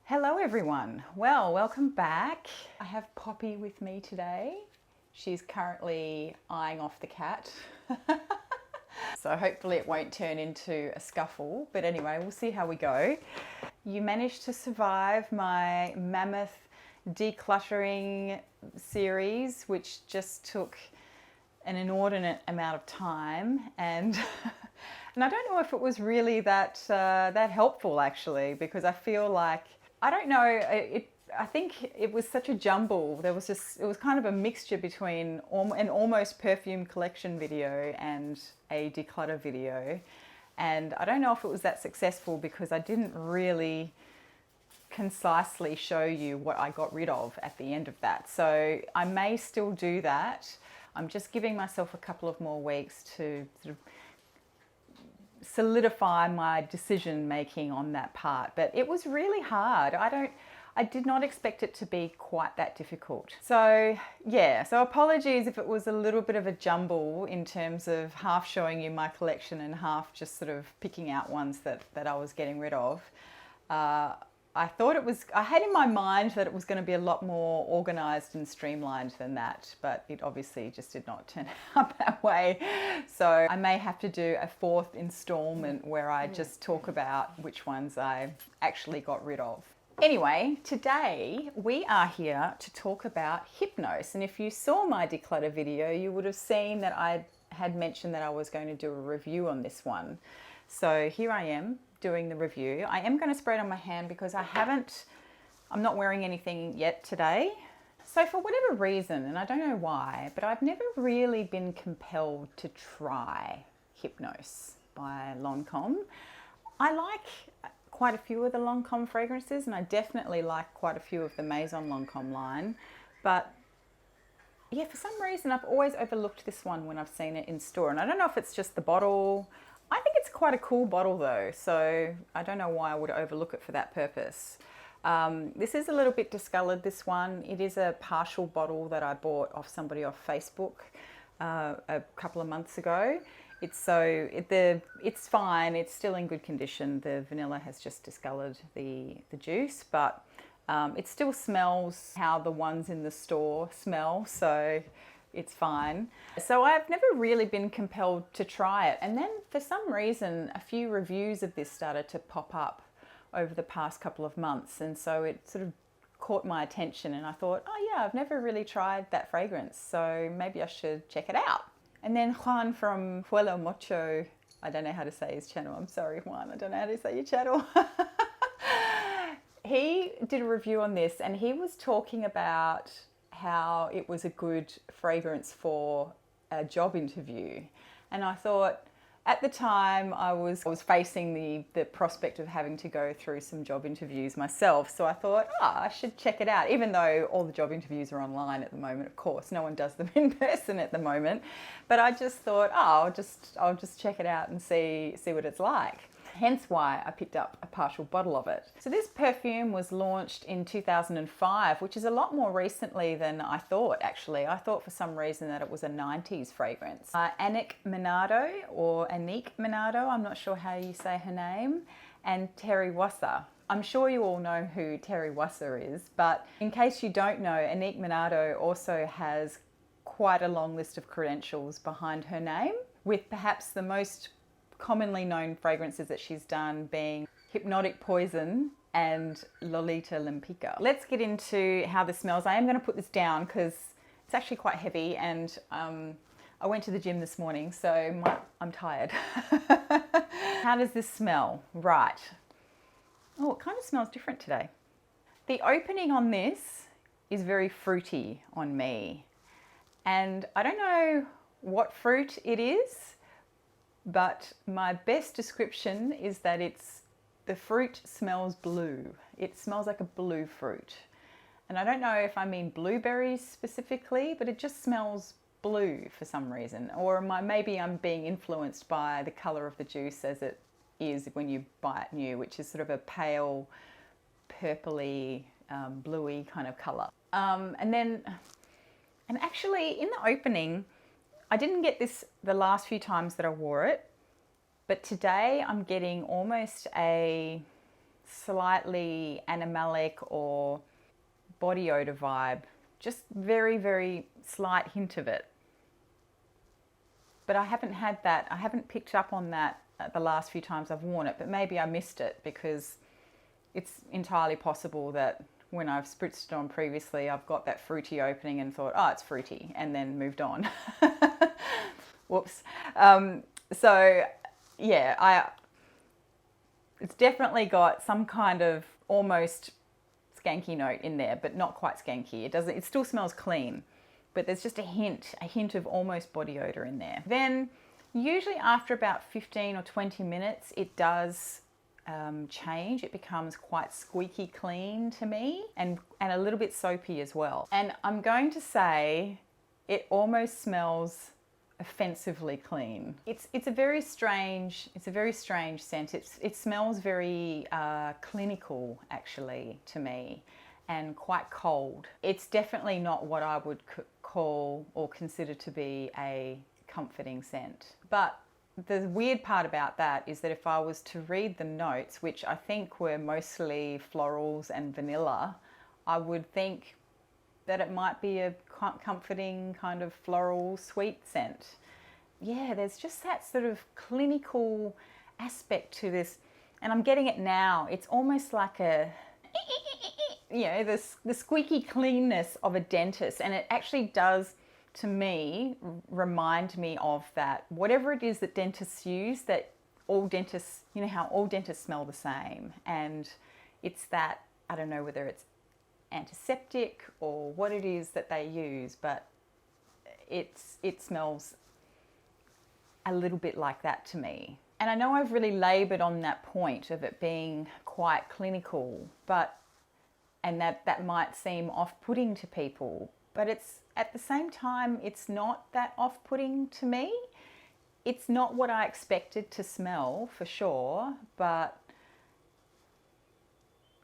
Hello everyone. Well, welcome back. I have Poppy with me today. She's currently eyeing off the cat. So hopefully it won't turn into a scuffle, but anyway, we'll see how we go. You managed to survive my mammoth decluttering series, which just took an inordinate amount of time, and and I don't know if it was really that helpful actually, because I feel like, I don't know, I think it was such a jumble. It was kind of a mixture between an almost perfume collection video and a declutter video. And I don't know if it was that successful because I didn't really concisely show you what I got rid of at the end of that. So I may still do that. I'm just giving myself a couple of more weeks to sort of solidify my decision making on that part, but it was really hard. I did not expect it to be quite that difficult. So yeah, so apologies if it was a little bit of a jumble in terms of half showing you my collection and half just sort of picking out ones that I was getting rid of. I had in my mind that it was going to be a lot more organized and streamlined than that, but it obviously just did not turn out that way. So I may have to do a fourth installment where I just talk about which ones I actually got rid of. Anyway, today we are here to talk about hypnose. And if you saw my declutter video, you would have seen that I had mentioned that I was going to do a review on this one. So here I am doing the review. I am going to spray it on my hand because I'm not wearing anything yet today. So for whatever reason, and I don't know why, but I've never really been compelled to try Hypnose by LANCOME. I like quite a few of the LANCOME fragrances, and I definitely like quite a few of the Maison LANCOME line, but yeah, for some reason I've always overlooked this one when I've seen it in store, and I don't know if it's just the bottle. I think it's quite a cool bottle though, so I don't know why I would overlook it for that purpose. This is a little bit discolored, this one. It is a partial bottle that I bought off somebody off Facebook a couple of months ago. It's fine, it's still in good condition. The vanilla has just discolored the juice, but it still smells how the ones in the store smell, so it's fine. So I've never really been compelled to try it. And then for some reason, a few reviews of this started to pop up over the past couple of months. And so it sort of caught my attention and I thought, oh yeah, I've never really tried that fragrance, so maybe I should check it out. And then Juan from Puelo Mocho, I don't know how to say his channel. I'm sorry, Juan, I don't know how to say your channel. He did a review on this and he was talking about how it was a good fragrance for a job interview. And I thought, at the time I was facing the prospect of having to go through some job interviews myself. So I thought, I should check it out, even though all the job interviews are online at the moment, of course. No one does them in person at the moment. But I just thought, I'll just check it out and see what it's like. Hence why I picked up a partial bottle of it. So this perfume was launched in 2005, which is a lot more recently than I thought, actually. I thought for some reason that it was a 90s fragrance. Annick Minato, or Annick Minato, I'm not sure how you say her name, and Terry Wasser. I'm sure you all know who Terry Wasser is, but in case you don't know, Annick Minato also has quite a long list of credentials behind her name, with perhaps the most commonly known fragrances that she's done being Hypnotic Poison and Lolita Lempicka. Let's get into how this smells. I am going to put this down because it's actually quite heavy, and I went to the gym this morning, so I'm tired. How does this smell? Right. Oh, it kind of smells different today. The opening on this is very fruity on me, and I don't know what fruit it is, but my best description is that the fruit smells blue. It smells like a blue fruit. And I don't know if I mean blueberries specifically, but it just smells blue for some reason. Or maybe I'm being influenced by the color of the juice as it is when you buy it new, which is sort of a pale, purpley, bluey kind of color. And actually in the opening, I didn't get this the last few times that I wore it, but today I'm getting almost a slightly animalic or body odor vibe. Just very, very slight hint of it. But I haven't had that, I haven't picked up on that the last few times I've worn it, but maybe I missed it because it's entirely possible that when I've spritzed it on previously, I've got that fruity opening and thought, oh, it's fruity, and then moved on. Whoops. So yeah, it's definitely got some kind of almost skanky note in there, but not quite skanky. It still smells clean, but there's just a hint of almost body odor in there. Then usually after about 15 or 20 minutes, it does change. It becomes quite squeaky clean to me, and a little bit soapy as well. And I'm going to say it almost smells offensively clean. It's a very strange scent. It smells very clinical actually to me, and quite cold. It's definitely not what I would call or consider to be a comforting scent. But the weird part about that is that if I was to read the notes, which I think were mostly florals and vanilla, I would think that it might be a comforting kind of floral sweet scent. Yeah, there's just that sort of clinical aspect to this, and I'm getting it now. It's almost like the squeaky cleanness of a dentist, and it actually does, to me, remind me of that. Whatever it is that dentists use, that all dentists, you know how all dentists smell the same, and it's that, I don't know whether it's antiseptic or what it is that they use, but it smells a little bit like that to me. And I know I've really laboured on that point of it being quite clinical, and that might seem off-putting to people, but it's at the same time, it's not that off-putting to me. It's not what I expected to smell for sure, but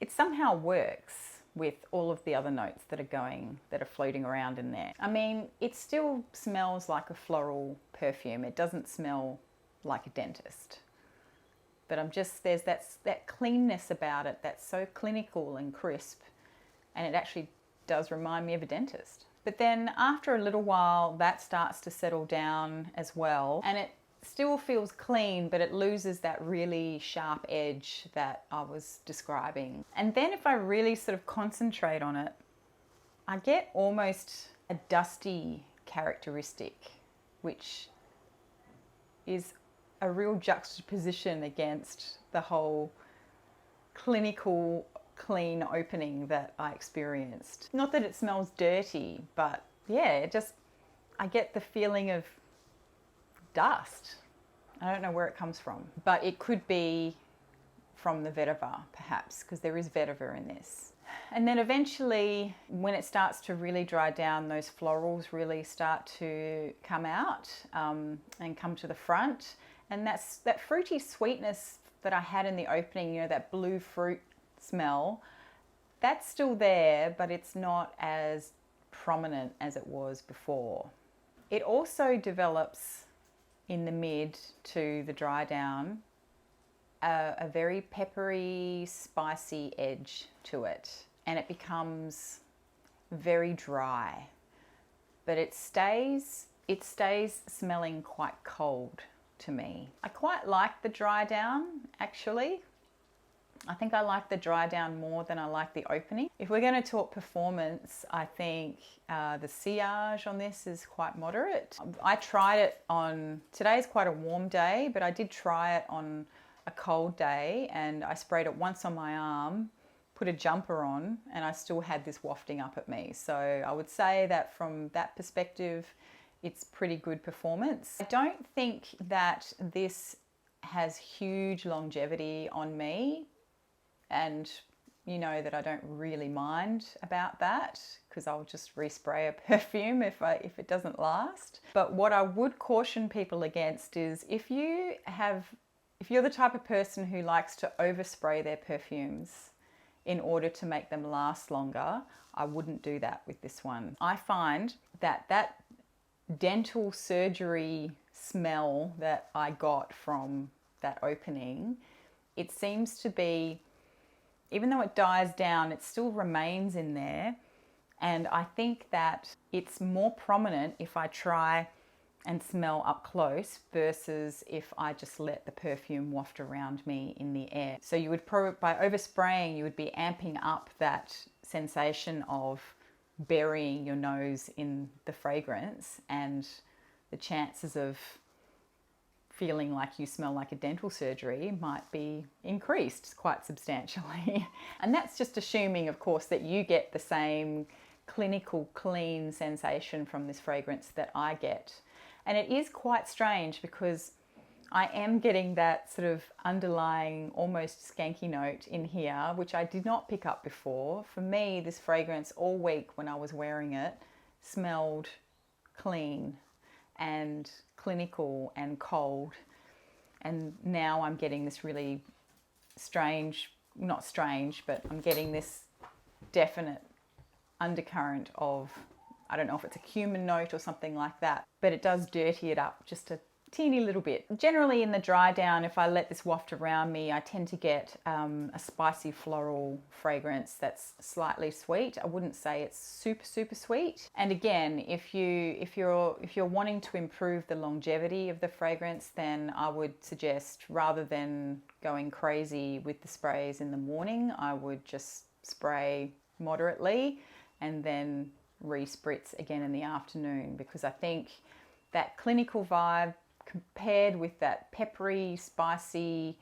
it somehow works with all of the other notes that are floating around in there. I mean, it still smells like a floral perfume. It doesn't smell like a dentist. But there's that cleanness about it that's so clinical and crisp, and it actually does remind me of a dentist. But then after a little while, that starts to settle down as well, and it still feels clean, but it loses that really sharp edge that I was describing. And then if I really sort of concentrate on it, I get almost a dusty characteristic, which is a real juxtaposition against the whole clinical clean opening that I experienced. Not that it smells dirty, but yeah, I get the feeling of dust. I don't know where it comes from, but it could be from the vetiver perhaps, because there is vetiver in this. And then eventually, when it starts to really dry down, those florals really start to come out and come to the front. And that fruity sweetness that I had in the opening, that blue fruit smell, that's still there, but it's not as prominent as it was before. It also develops in the mid to the dry down a very peppery, spicy edge to it, and it becomes very dry, but it stays smelling quite cold to me. I quite like the dry down actually. I think I like the dry down more than I like the opening. If we're going to talk performance, I think the sillage on this is quite moderate. I tried it on, today's quite a warm day, but I did try it on a cold day, and I sprayed it once on my arm, put a jumper on, and I still had this wafting up at me. So I would say that from that perspective, it's pretty good performance. I don't think that this has huge longevity on me, and you know that I don't really mind about that, because I'll just respray a perfume if it doesn't last. But what I would caution people against is if you're the type of person who likes to overspray their perfumes in order to make them last longer, I wouldn't do that with this one. I find that dental surgery smell that I got from that opening, it seems to be even though it dies down, it still remains in there. And I think that it's more prominent if I try and smell up close versus if I just let the perfume waft around me in the air. So you would probably, by overspraying, you would be amping up that sensation of burying your nose in the fragrance, and the chances of feeling like you smell like a dental surgery might be increased quite substantially. And that's just assuming, of course, that you get the same clinical clean sensation from this fragrance that I get. And it is quite strange because I am getting that sort of underlying almost skanky note in here, which I did not pick up before. For me, this fragrance all week when I was wearing it smelled clean and clinical and cold. And now I'm getting this really strange, not strange, but I'm getting this definite undercurrent of, I don't know if it's a cumin note or something like that, but it does dirty it up just a teeny little bit. Generally in the dry down, if I let this waft around me, I tend to get a spicy floral fragrance that's slightly sweet. I wouldn't say it's super, super sweet. And again, if you're wanting to improve the longevity of the fragrance, then I would suggest, rather than going crazy with the sprays in the morning, I would just spray moderately and then re-spritz again in the afternoon, because I think that clinical vibe compared with that peppery, spicy,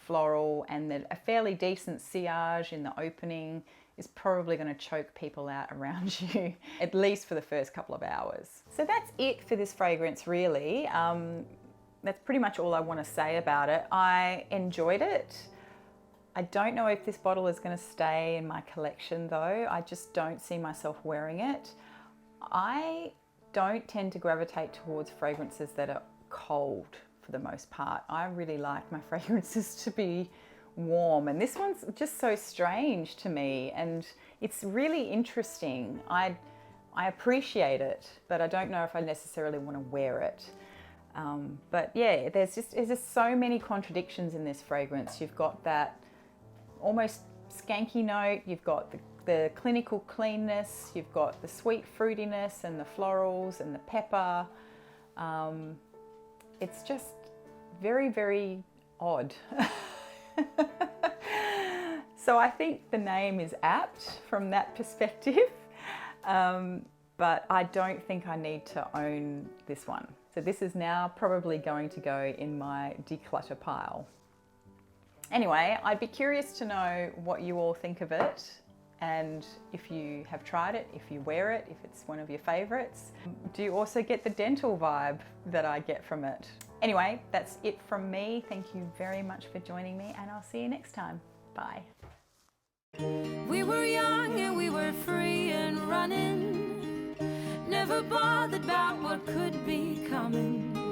floral, and a fairly decent sillage in the opening is probably going to choke people out around you, at least for the first couple of hours. So that's it for this fragrance, really. That's pretty much all I want to say about it. I enjoyed it. I don't know if this bottle is going to stay in my collection though. I just don't see myself wearing it. I don't tend to gravitate towards fragrances that are cold for the most part. I really like my fragrances to be warm, and this one's just so strange to me, and it's really interesting. I appreciate it, but I don't know if I necessarily want to wear it. But yeah, there's just so many contradictions in this fragrance. You've got that almost skanky note, you've got the clinical cleanness, you've got the sweet fruitiness and the florals and the pepper. It's just very, very odd. So I think the name is apt from that perspective, but I don't think I need to own this one. So this is now probably going to go in my declutter pile. Anyway, I'd be curious to know what you all think of it, and if you have tried it, if you wear it, if it's one of your favorites. Do you also get the dental vibe that I get from it? Anyway, that's it from me. Thank you very much for joining me, and I'll see you next time. Bye. We were young and we were free and running, never bothered about what could be coming.